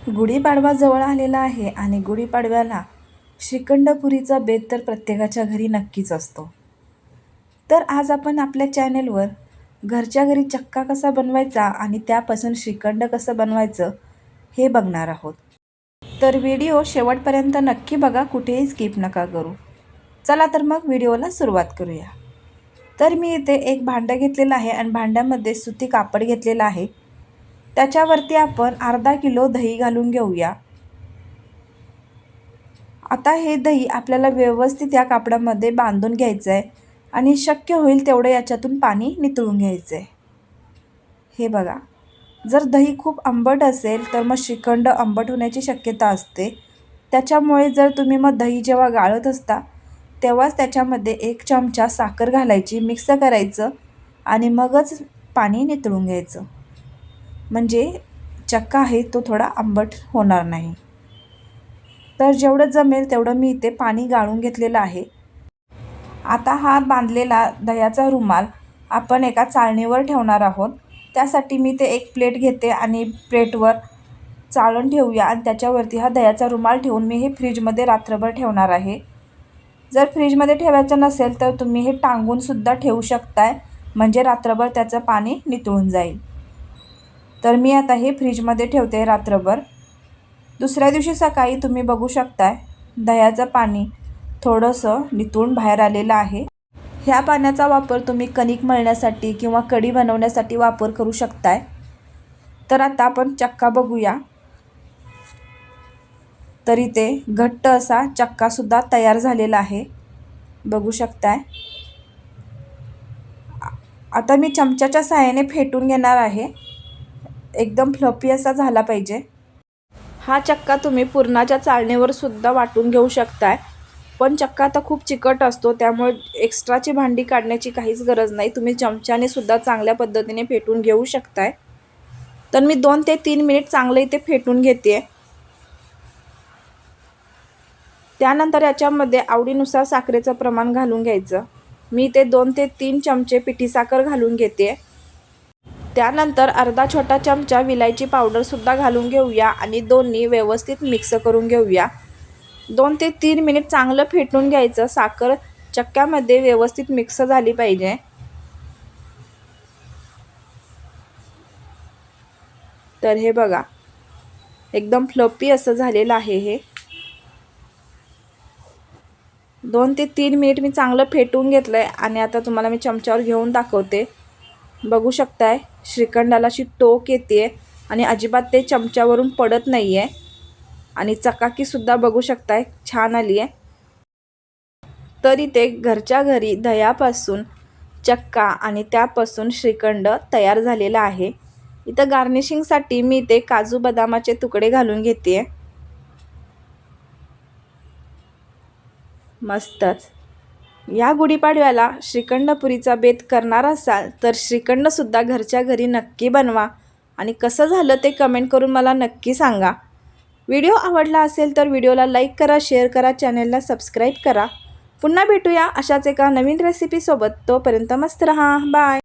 गुढीपाडवा जवळ आलेला आहे आणि गुढीपाडव्याला श्रीखंडपुरीचा बेत तर प्रत्येकाच्या घरी नक्कीच असतो. तर आज आपण आपल्या चॅनेलवर घरच्या घरी चक्का कसा बनवायचा आणि त्यापासून श्रीखंड कसं बनवायचं हे बघणार आहोत. तर व्हिडिओ शेवटपर्यंत नक्की बघा, कुठेही स्किप नका करू. चला तर मग व्हिडिओला सुरुवात करूया. तर मी इथे एक भांडं घेतलेलं आहे आणि भांड्यामध्ये सुती कापड घेतलेलं आहे. त्याच्यावरती आपण अर्धा किलो दही घालून घेऊया. आता हे दही आपल्याला व्यवस्थित या कापडामध्ये बांधून घ्यायचं आहे आणि शक्य होईल तेवढं याच्यातून पाणी नितळून घ्यायचं आहे. हे बघा, जर दही खूप आंबट असेल तर मग श्रीखंड आंबट होण्याची शक्यता असते. त्याच्यामुळे जर तुम्ही मग दही जेव्हा गाळत असता तेव्हाच त्याच्यामध्ये 1 चमचा साखर घालायची, मिक्स करायचं आणि मगच पाणी नितळून घ्यायचं. म्हणजे चक्का आहे तो थोडा आंबट होणार नाही. तर जेवढं जमेल तेवढं मी इथे पाणी गाळून घेतलेलं आहे. आता हा बांधलेला दह्याचा रुमाल आपण एका चाळणीवर ठेवणार आहोत. त्यासाठी मी ते एक प्लेट घेते आणि प्लेटवर चाळण ठेवूया आणि त्याच्यावरती हा दह्याचा रुमाल ठेवून मी हे फ्रीजमध्ये रात्रभर ठेवणार आहे. जर फ्रीजमध्ये ठेवायचं नसेल तर तुम्ही हे टांगूनसुद्धा ठेवू शकताय, म्हणजे रात्रभर त्याचं पाणी नितळून जाईल. तर मी आता हे फ्रीजमध्ये ठेवते रात्रभर. दुसऱ्या दिवशी सकाळी तुम्ही बघू शकताय दह्याचं पाणी थोडंसं नितळून बाहेर आलेलं आहे. ह्या पाण्याचा वापर तुम्ही कणिक मळण्यासाठी किंवा कढी बनवण्यासाठी वापर करू शकताय. तर आता आपण चक्का बघूया. तर इथे घट्ट असा चक्कासुद्धा तयार झालेला आहे, बघू शकताय. आता मी चमच्याच्या सहाय्याने फेटून घेणार आहे. एकदम फ्लफी असा झाला पाहिजे. हा चक्का तुम्ही पुरणाच्या चाळणीवर सुद्धा वाटून घेऊ शकताय, पण चक्का आता खूप चिकट असतो त्यामुळे एक्स्ट्राची भांडी काढण्याची काहीच गरज नाही. तुम्ही चमच्याने सुद्धा चांगल्या पद्धतीने फेटून घेऊ शकताय. तर मी 2 ते 3 मिनिट चांगलं इथे फेटून घेते. त्यानंतर याच्यामध्ये आवडीनुसार साखरेचं प्रमाण घालून घ्यायचं. मी इथे 2 ते 3 चमचे पिठी साखर घालून घेते. त्यानंतर अर्धा छोटा चमचा विलायची पावडरसुद्धा घालून घेऊया आणि दोन्ही व्यवस्थित मिक्स करून घेऊया. 2 ते 3 मिनिट चांगलं फेटून घ्यायचं. साखर चक्क्यामध्ये व्यवस्थित मिक्स झाली पाहिजे. तर हे बघा, एकदम फ्लफी असं झालेलं आहे हे. 2 ते 3 मिनिट मी चांगलं फेटून घेतलं आहे आणि आता तुम्हाला मी चमच्यावर घेऊन दाखवते. बघू शकताय श्रीखंडाला अशी टोक येते आणि अजिबात ते चमच्यावरून पडत नाही आहे आणि चकाकीसुद्धा बघू शकताय छान आली आहे. तरी ते घरच्या घरी दह्यापासून चक्का आणि त्यापासून श्रीखंड तयार झालेला आहे. इथं गार्निशिंगसाठी मी इथे काजू बदामाचे तुकडे घालून घेते. मस्तच. या गुढीपाडव्याला श्रीखंडपुरीचा बेत करणार असाल तर श्रीखंडसुद्धा घरच्या घरी नक्की बनवा आणि कसं झालं ते कमेंट करून मला नक्की सांगा. व्हिडिओ आवडला असेल तर व्हिडिओला लाईक करा, शेअर करा, चॅनेलला सबस्क्राईब करा. पुन्हा भेटूया अशाच एका नवीन रेसिपीसोबत. तोपर्यंत मस्त रहा. बाय.